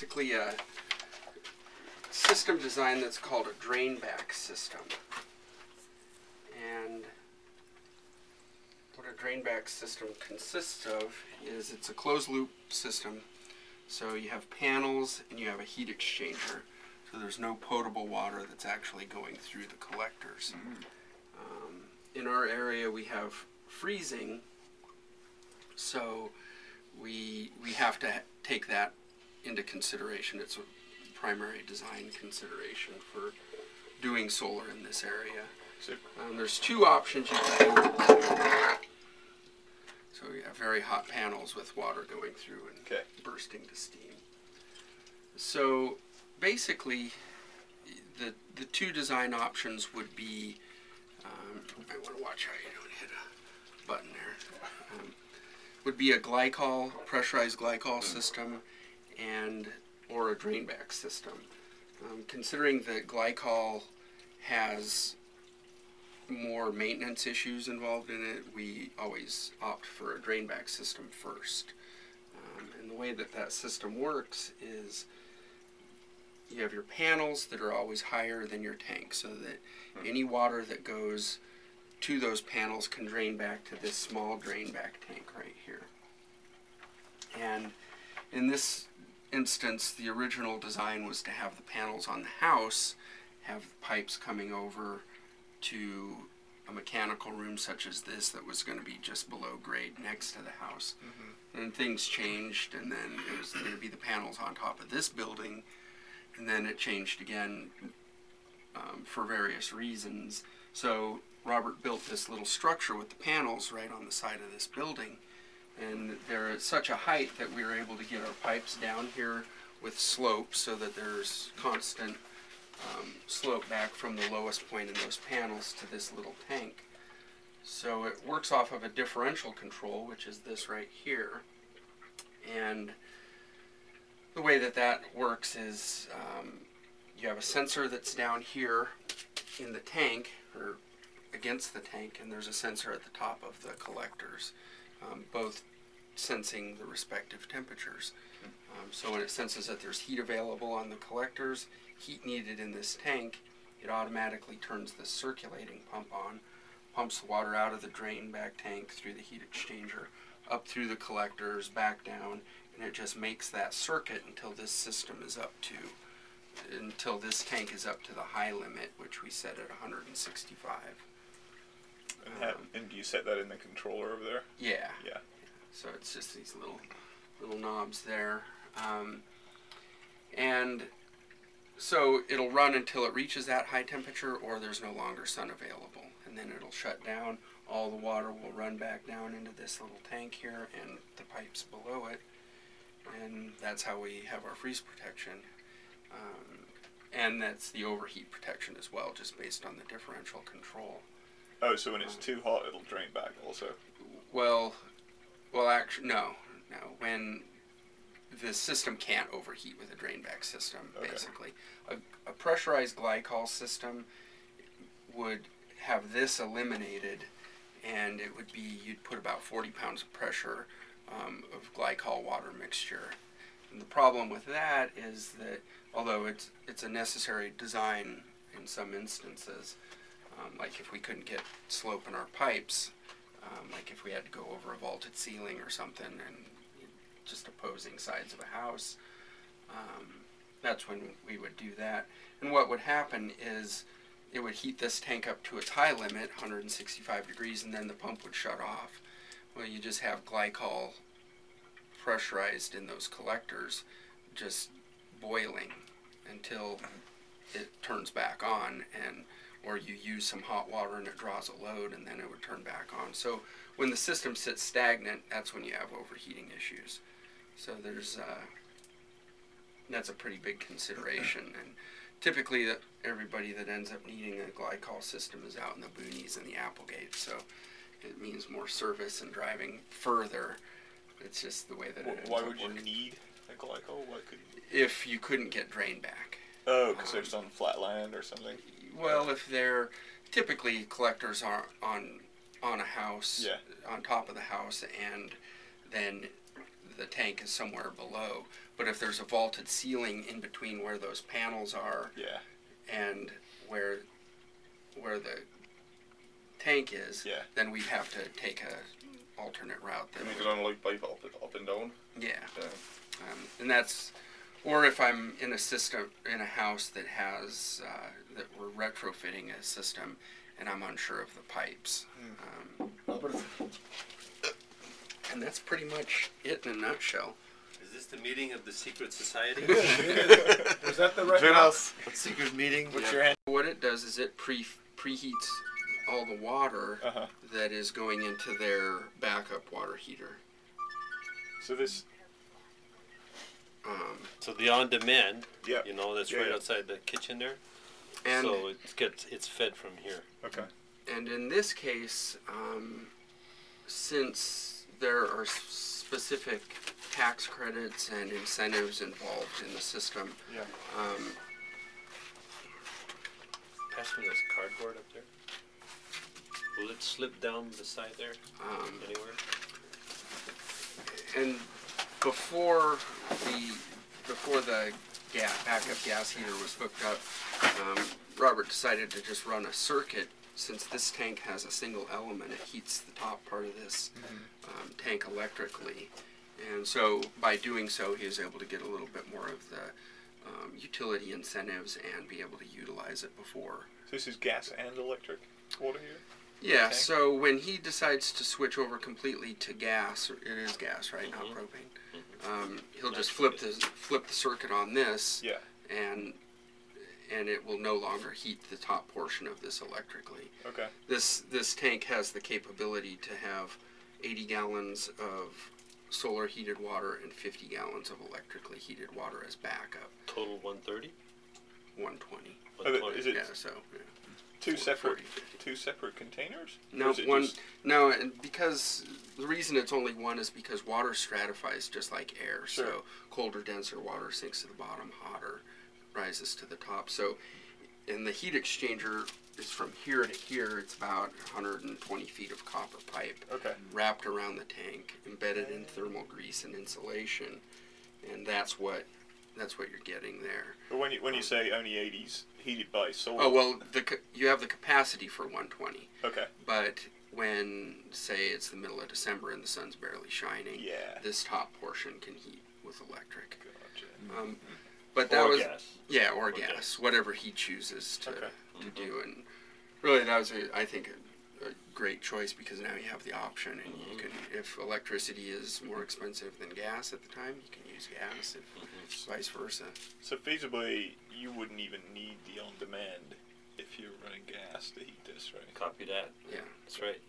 basically a system design that's called a drain back system. And what a drain back system consists of is it's a closed loop system. So you have panels and you have a heat exchanger. So there's no potable water that's actually going through the collectors. In our area we have freezing, so we have to take that into consideration. It's a primary design consideration for doing solar in this area. There's two options you can do. So you have very hot panels with water going through and bursting to steam. So basically the two design options would be, I want to watch how you don't hit a button there, would be a glycol, pressurized glycol system and or a drain back system. Considering that glycol has more maintenance issues involved in it, we always opt for a drain back system first. And the way that that system works is you have your panels that are always higher than your tank, so that any water that goes to those panels can drain back to this small drain back tank right here. And in this instance, the original design was to have the panels on the house have pipes coming over to a mechanical room such as this that was going to be just below grade next to the house. And things changed, and then it was going to be the panels on top of this building, and then it changed again for various reasons. So Robert built this little structure with the panels right on the side of this building, and they're at such a height that we were able to get our pipes down here with slope so that there's constant slope back from the lowest point in those panels to this little tank. So it works off of a differential control, which is this right here. And the way that that works is you have a sensor that's down here in the tank, or against the tank, and there's a sensor at the top of the collectors, both sensing the respective temperatures. So when it senses that there's heat available on the collectors, heat needed in this tank, it automatically turns the circulating pump on, pumps the water out of the drain back tank through the heat exchanger, up through the collectors, back down, and it just makes that circuit until this system is up to, until this tank is up to the high limit, which we set at 165. And do you set that in the controller over there? Yeah. Yeah. So it's just these little knobs there. And so it'll run until it reaches that high temperature or there's no longer sun available. And then it'll shut down. All the water will run back down into this little tank here and the pipes below it. And that's how we have our freeze protection. And that's the overheat protection as well, just based on the differential control. Oh, so when it's too hot, it'll drain back also? Well, actually, no. When the system can't overheat with a drain back system, basically. A pressurized glycol system would have this eliminated, and it would be, you'd put about 40 pounds of pressure of glycol water mixture. And the problem with that is that, although it's a necessary design in some instances, like if we couldn't get slope in our pipes, like if we had to go over a vaulted ceiling or something and just opposing sides of a house, that's when we would do that. And what would happen is it would heat this tank up to its high limit, 165 degrees, and then the pump would shut off. Well, you just have glycol pressurized in those collectors, just boiling until it turns back on, and or you use some hot water and it draws a load and then it would turn back on. So when the system sits stagnant, that's when you have overheating issues. So there's that's a pretty big consideration, and typically everybody that ends up needing a glycol system is out in the boonies and the Applegate, so it means more service and driving further. It's just the way that it ends Why up would you working. need a glycol? Why could If you couldn't get drain back. Oh, because they're just on flat land or something? Well, if they're, typically collectors are on a house, on top of the house, and then the tank is somewhere below. But if there's a vaulted ceiling in between where those panels are and where the tank is, then we'd have to take a alternate route. You need to run like pipe up and down. Yeah. And that's, or if I'm in a system, in a house that has, that we're retrofitting a system and I'm unsure of the pipes. And that's pretty much it in a nutshell. Is this the meeting of the secret society? Was that the right secret meeting? What's your hand? What it does is it preheats all the water that is going into their backup water heater. So this. So the on-demand, you know, that's right outside the kitchen there. And so it's fed from here. Okay. And in this case, since there are specific tax credits and incentives involved in the system, pass me this cardboard up there. Will it slip down the side there anywhere? And before the backup gas heater was hooked up, Robert decided to just run a circuit. Since this tank has a single element, it heats the top part of this tank electrically. And so by doing so, he was able to get a little bit more of the utility incentives and be able to utilize it before. So this is gas and electric water heater? Yeah, so when he decides to switch over completely to gas, it is gas, right, not propane, he'll just flip the circuit on this, and it will no longer heat the top portion of this electrically. Okay. This tank has the capability to have 80 gallons of solar heated water and 50 gallons of electrically heated water as backup. Total 130? 120. 120. Is it two separate 40, two separate containers? No, one. No, and because the reason it's only one is because water stratifies just like air. Sure. So colder, denser water sinks to the bottom, hotter rises to the top. So, and the heat exchanger is from here to here. It's about 120 feet of copper pipe wrapped around the tank, embedded in thermal grease and insulation, and that's what you're getting there. But when you say only 80s heated by solar. Oh well, you have the capacity for 120. Okay. But when, say, it's the middle of December and the sun's barely shining, this top portion can heat with electric. Gotcha. But that was gas. Yeah, or gas, whatever he chooses to do, and really that was I think a great choice because now you have the option, and you can, if electricity is more expensive than gas at the time, you can use gas, if vice versa. So feasibly, you wouldn't even need the on-demand if you're running gas to heat this, right? Copy that. Yeah, that's right.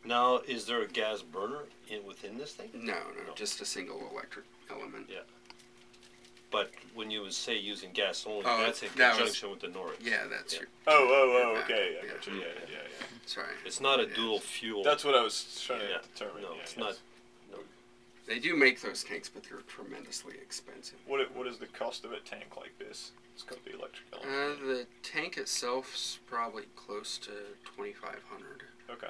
Now, is there a gas burner within this thing? No, just a single electric element. Yeah. But when you would say using gas only, that's in conjunction with the Nordics. Yeah, that's your. Okay. I got you. Yeah. Sorry. It's not a dual fuel. That's what I was trying to determine. No, it's not. No. They do make those tanks, but they're tremendously expensive. What is the cost of a tank like this? It's got the electric element. The tank itself's probably close to $2,500. Okay.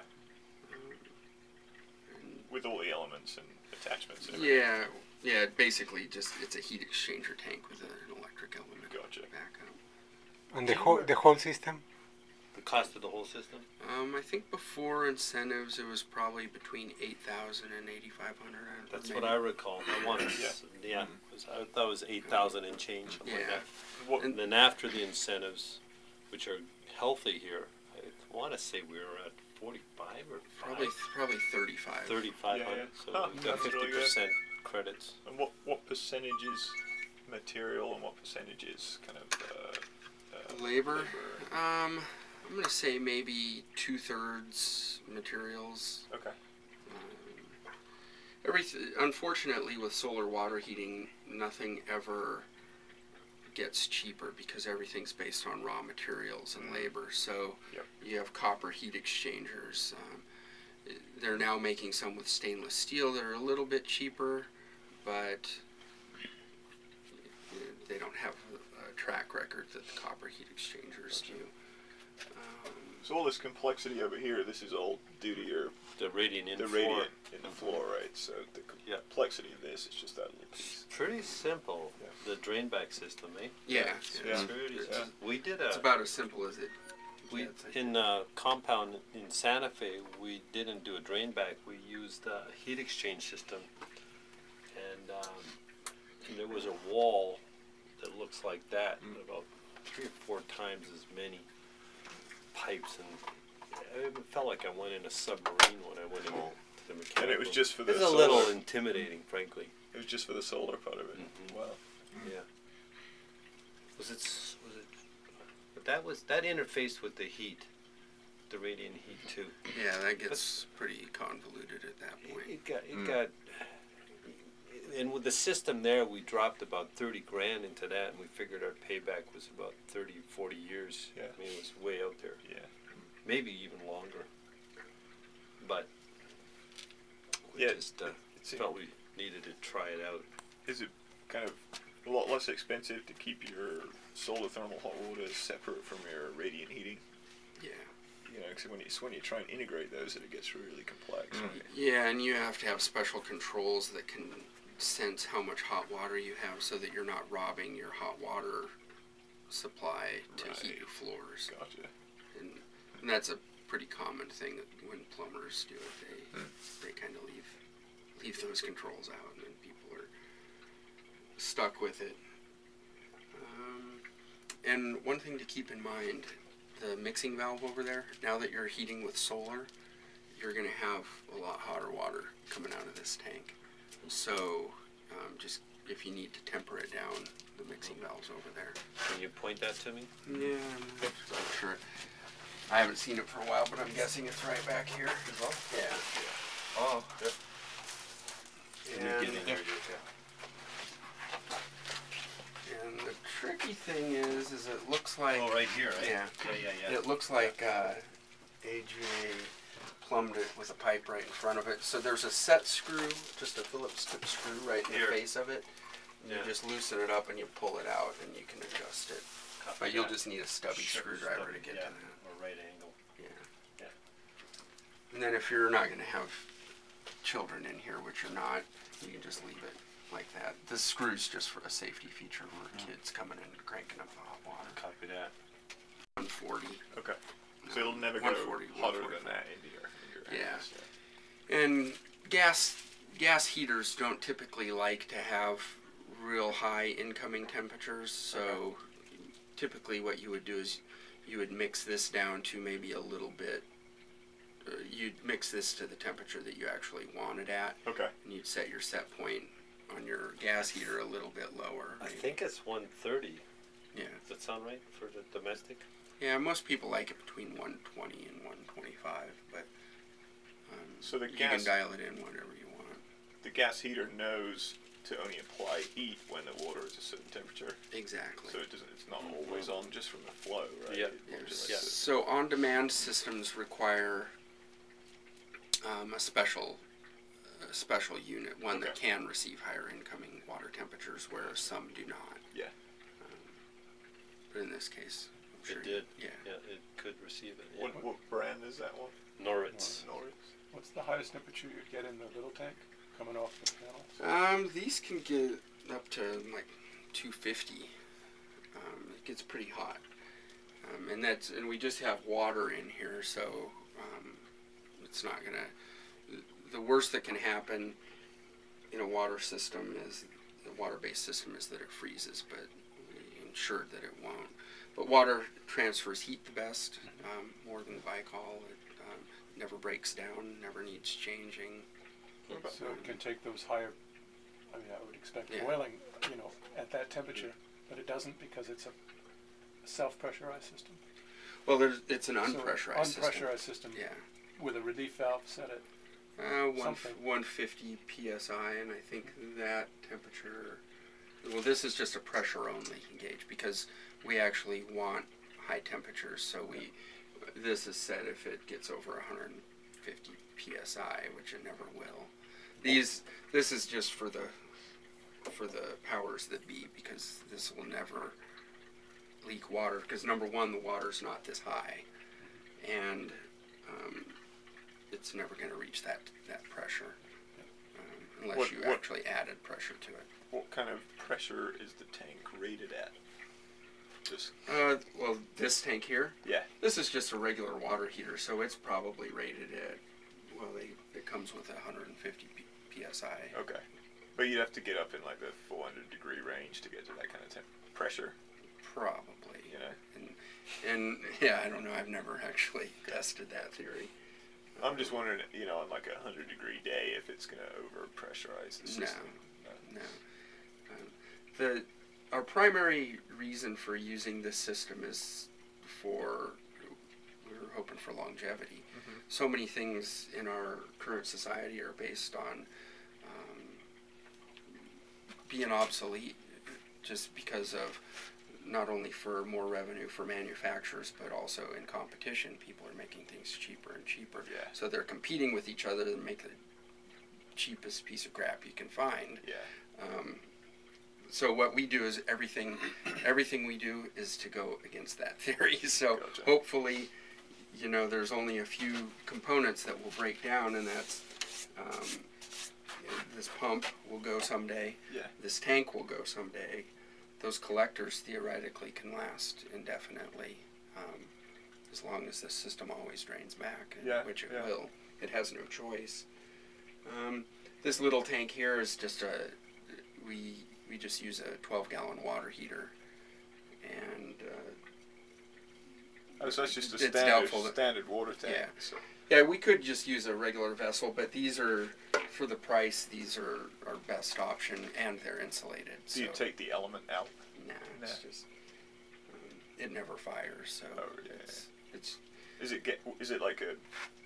With all the elements and attachments and everything. Yeah, basically it's a heat exchanger tank with an electric element. Gotcha. Backup. And the whole system? The cost of the whole system? I think before incentives it was probably between $8,000 and $8,500. That's what I recall. I wanted I thought it was 8,000 and change, something like that. And then after the incentives, which are healthy here, I want to say we were at 45 or probably 35. 3,500. So we've got 50% credits. And what percentage is material and what percentage is kind of labor? I'm gonna say maybe 2/3 materials. Okay. Unfortunately, with solar water heating, nothing ever gets cheaper because everything's based on raw materials and labor. So you have copper heat exchangers. They're now making some with stainless steel that are a little bit cheaper, but they don't have a track record that the copper heat exchangers do. So all this complexity over here, this is all due to the radiant in the floor. radiant in the floor, right? So the complexity of this is just that little piece. It's pretty simple. Yeah. The drain back system, eh? Yeah. We did it's about as simple as it. In compound in Santa Fe, we didn't do a drain back. We used a heat exchange system, and there was a wall that looks like that, about 3 or 4 times as many pipes, and it felt like I went in a submarine when I went into the mechanical. And it was just for the solar. It was a little intimidating, frankly. It was just for the solar part of it. Mm-hmm. Wow. Yeah. Was it? But that interfaced with the heat, the radiant heat too. Yeah, that gets pretty convoluted at that point. It got. And with the system there, we dropped about 30 grand into that, and we figured our payback was about 30, 40 years. Yeah. I mean, it was way out there. Yeah. Maybe even longer. But we just felt we needed to try it out. Is it kind of a lot less expensive to keep your solar thermal hot water separate from your radiant heating? Yeah. You know, because when you try and integrate those, that it gets really complex. Right? Yeah, and you have to have special controls that can sense how much hot water you have, so that you're not robbing your hot water supply to heat your floors. Gotcha. And that's a pretty common thing that when plumbers do it, they kind of leave those controls out, and then people are stuck with it. And one thing to keep in mind, the mixing valve over there, now that you're heating with solar, you're going to have a lot hotter water coming out of this tank. So just if you need to temper it down, the mixing valve's over there. Can you point that to me? Yeah, I'm not sure. I haven't seen it for a while, but I'm guessing it's right back here. Yeah. Oh, yeah. And the tricky thing is it looks like... Oh, right here, right? Yeah. It looks like AJ plumbed it with a pipe right in front of it. So there's a set screw, just a Phillips tip screw right in the face of it. You just loosen it up and you pull it out and you can adjust it. But you'll just need a stubby screwdriver to get to that. Or right angle. Yeah. And then if you're not going to have children in here, which you're not, you can just leave it like that. This screw's just for a safety feature for kids coming in and cranking up the hot water. Copy that. 140. Okay. So it'll never go hotter than that into your house. Yeah. And gas heaters don't typically like to have real high incoming temperatures, so typically what you would do is you would mix this down to maybe a little bit. You'd mix this to the temperature that you actually want it at. Okay. And you'd set your set point on your gas heater a little bit lower. I think it's 130. Yeah. Does that sound right for the domestic? Yeah, most people like it between 120 and 125, but so you can dial it in whatever you want. The gas heater knows to only apply heat when the water is a certain temperature. Exactly. So it's not always on just from the flow, right? Yeah. So on-demand systems require a special unit, one that can receive higher incoming water temperatures, whereas some do not. Yeah. But in this case, I'm sure it did. Yeah, it could receive it. Yeah. What brand is that one? Norritz. What's the highest temperature you'd get in the little tank coming off the panel? These can get up to like 250. It gets pretty hot, and we just have water in here, so it's not gonna. The worst that can happen in a water system is the water-based system is that it freezes, but we ensured that it won't. But water transfers heat the best, more than glycol. It never breaks down, never needs changing. So it can take those higher, I mean, I would expect boiling, at that temperature, but it doesn't because it's a self-pressurized system. Well, it's an unpressurized system. Unpressurized system. Yeah. With a relief valve set at 150 psi, and I think that temperature. Well, this is just a pressure-only gauge because we actually want high temperatures. So this is set if it gets over 150 psi, which it never will. This is just for the powers that be, because this will never leak water, because number one, the water's not this high, and it's never going to reach that pressure unless you actually added pressure to it. What kind of pressure is the tank rated at? Just well, this tank here. Yeah. This is just a regular water heater, so it's probably rated at, well, it comes with 150 psi. Okay, but you'd have to get up in like the 400-degree range to get to that kind of pressure. Probably. You know. And yeah, I don't know. I've never actually tested that theory. I'm just wondering, you know, on like a 100-degree day, if it's going to over-pressurize the system. No. Our primary reason for using this system is we're hoping for longevity. Mm-hmm. So many things in our current society are based on being obsolete just because of not only for more revenue for manufacturers, but also in competition. People are making things cheaper and cheaper. Yeah. So they're competing with each other to make the cheapest piece of crap you can find. Yeah. So what we do is everything we do is to go against that theory. So Gotcha. Hopefully, you know, there's only a few components that will break down, and that's this pump will go someday. Yeah. This tank will go someday. Those collectors theoretically can last indefinitely, as long as the system always drains back, which it will. It has no choice. This little tank here is just we just use a 12-gallon water heater, and so that's just a standard water tank. Yeah. So. Yeah, we could just use a regular vessel, but these are, for the price, these are our best option, and they're insulated. Do you take the element out? Nah, it's just it never fires. So it's is it like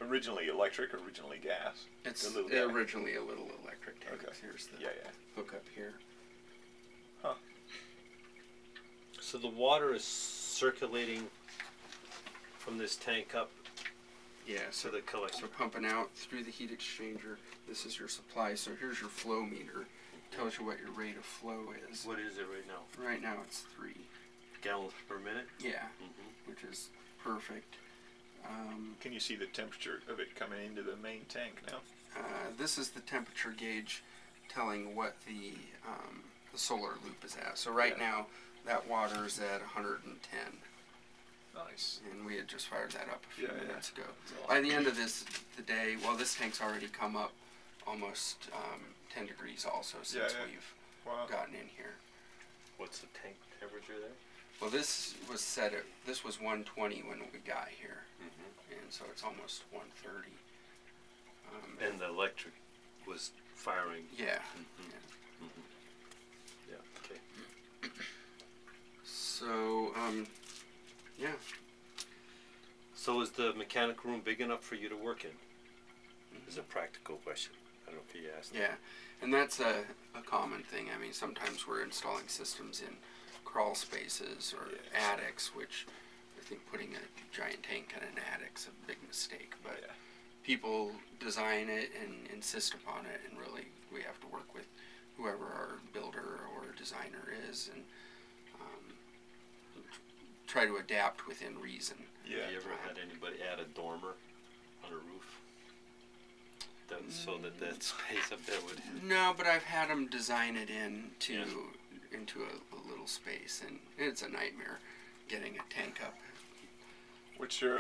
originally electric, originally gas? It's originally a little electric tank. Okay. Here's the hookup here. Huh. So the water is circulating from this tank up. Yeah, so the collector. So pumping out through the heat exchanger. This is your supply. So here's your flow meter. Tells you what your rate of flow is. What is it right now? Right now it's 3 gallons per minute. Yeah, which is perfect. Can you see the temperature of it coming into the main tank now? This is the temperature gauge telling what the solar loop is at. So right now that water is at 110. Nice. And we had just fired that up a few minutes ago. Awesome. By the end of the day, well, this tank's already come up almost 10 degrees also since we've gotten in here. What's the tank temperature there? Well, this was set at, this was 120 when we got here, and so it's almost 130. And the electric was firing. Yeah. Yeah. Okay. So, yeah. So is the mechanic room big enough for you to work in? Is a practical question. I don't know if you asked. Yeah, and that's a common thing. I mean, sometimes we're installing systems in crawl spaces or attics, which I think putting a giant tank in an attic's a big mistake. But people design it and insist upon it, and really we have to work with whoever our builder or designer is, and try to adapt within reason. Yeah. Have you ever had anybody add a dormer on a roof? So that space up there would... No, but I've had them design it into a little space, and it's a nightmare getting a tank up. What's your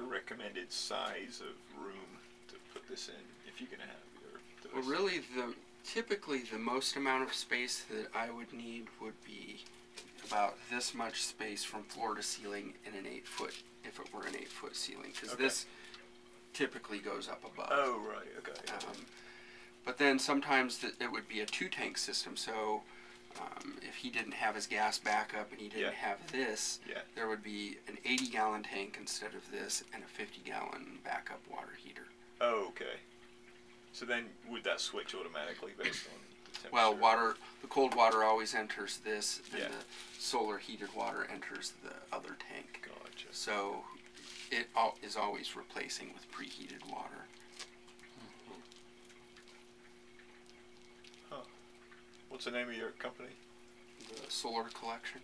recommended size of room to put this in, if you can have your... Well, really, typically the most amount of space that I would need would be about this much space from floor to ceiling in an 8-foot, if it were an 8-foot ceiling, because this typically goes up above. Oh, right, okay. But then sometimes it would be a 2-tank system, so if he didn't have his gas backup and he didn't have this, there would be an 80-gallon tank instead of this, and a 50-gallon backup water heater. Oh, okay. So then would that switch automatically based on the temperature? Well, the cold water always enters this, and the solar heated water enters the other tank. Gotcha. So it is always replacing with preheated water. Huh. What's the name of your company? The Solar Collection.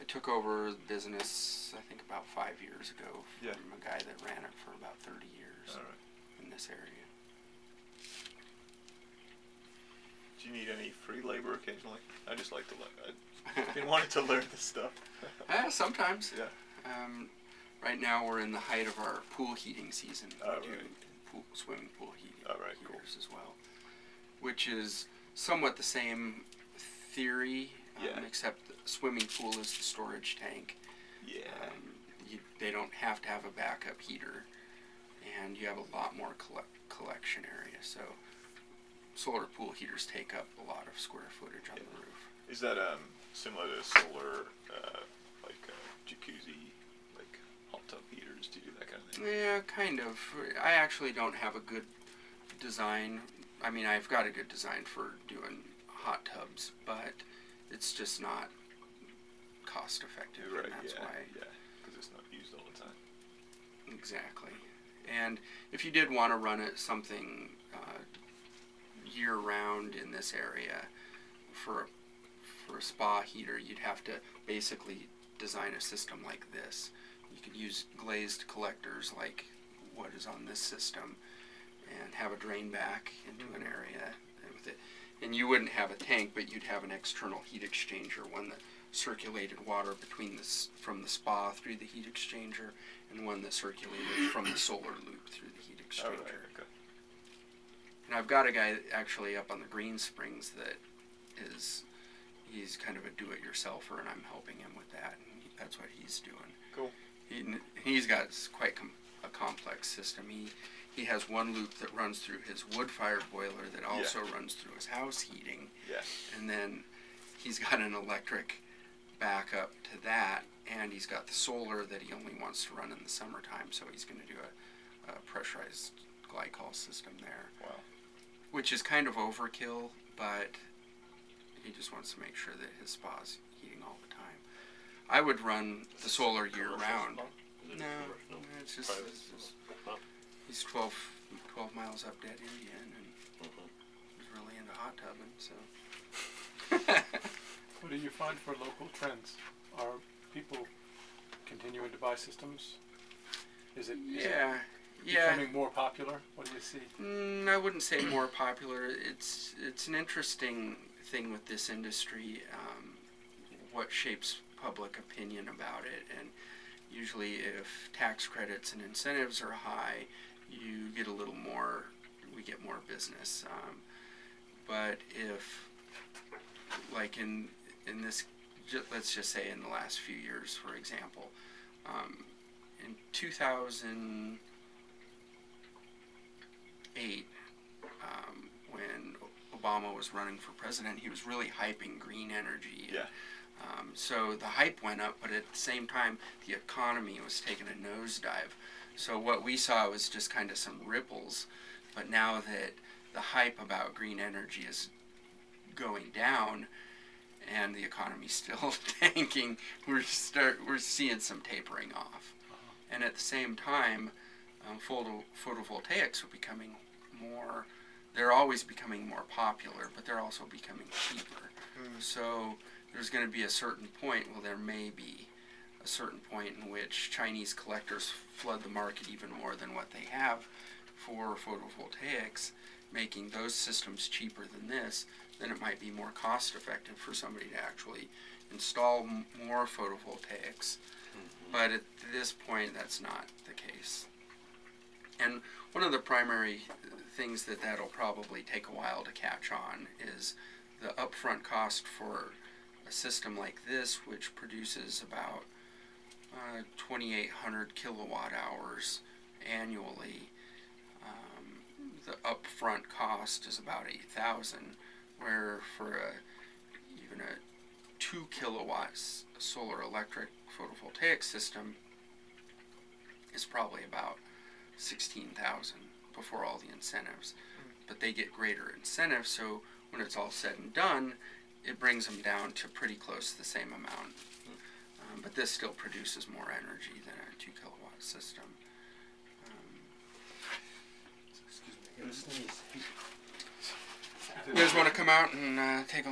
I took over the business, I think, about 5 years ago Yeah. from a guy that ran it for about 30 years All right. in this area. Do you need any free labor occasionally? I just like to learn. I've been wanting to learn this stuff. Sometimes. Yeah. Right now we're in the height of our pool heating season. Oh, We do right. swimming pool heating Cool. heaters as well, which is somewhat the same theory, Yeah. except the swimming pool is the storage tank. Yeah. They don't have to have a backup heater, and you have a lot more collection area. So solar pool heaters take up a lot of square footage on the roof. Is that similar to solar, like jacuzzi, like hot tub heaters? Do you do that kind of thing? Yeah, kind of. I actually don't have a good design. I mean, I've got a good design for doing hot tubs, but it's just not cost effective, Right. and that's why. Yeah, because it's not used all the time. Exactly. And if you did want to run it something year round in this area for a spa heater, you'd have to basically design a system like this. You could use glazed collectors like what is on this system and have a drain back into an area with it. And you wouldn't have a tank, but you'd have an external heat exchanger, one that circulated water between from the spa through the heat exchanger, and one that circulated from the solar loop through the heat exchanger. Oh, right. Okay. And I've got a guy actually up on the Green Springs that he's kind of a do-it-yourselfer, and I'm helping him with that, and that's what he's doing. Cool. He's got quite a complex system. He has one loop that runs through his wood-fired boiler that also runs through his house heating. Yeah. And then he's got an electric backup to that, and he's got the solar that he only wants to run in the summertime, so he's going to do a pressurized glycol system there. Wow. Which is kind of overkill, but he just wants to make sure that his spa's heating all the time. I would run the solar year round. No, it's just he's 12 miles up dead Indian, and he's really into hot tubbing, so. What do you find for local trends? Are people continuing to buy systems? Is it becoming more popular? What do you see? I wouldn't say more popular. It's an interesting thing with this industry, what shapes public opinion about it. And usually if tax credits and incentives are high, you get a little more, we get more business. But if, like in this, let's just say in the last few years, for example, in 2008, when Obama was running for president, he was really hyping green energy. Yeah. So the hype went up, but at the same time, the economy was taking a nosedive. So what we saw was just kind of some ripples. But now that the hype about green energy is going down, and the economy's still tanking, we're seeing some tapering off. And at the same time, photovoltaics are becoming more, they're always becoming more popular, but they're also becoming cheaper. So there's going to be a certain point, well, there may be a certain point in which Chinese collectors flood the market even more than what they have for photovoltaics, making those systems cheaper than this. Then it might be more cost effective for somebody to actually install more photovoltaics. But at this point, that's not the case. And one of the primary things that'll probably take a while to catch on is the upfront cost for a system like this, which produces about 2,800 kilowatt hours annually. The upfront cost is about 8,000, where for even a 2 kilowatts solar electric photovoltaic system is probably about 16,000 before all the incentives. But they get greater incentives, so when it's all said and done, it brings them down to pretty close to the same amount. But this still produces more energy than a 2 kilowatt system. You guys want to come out and take a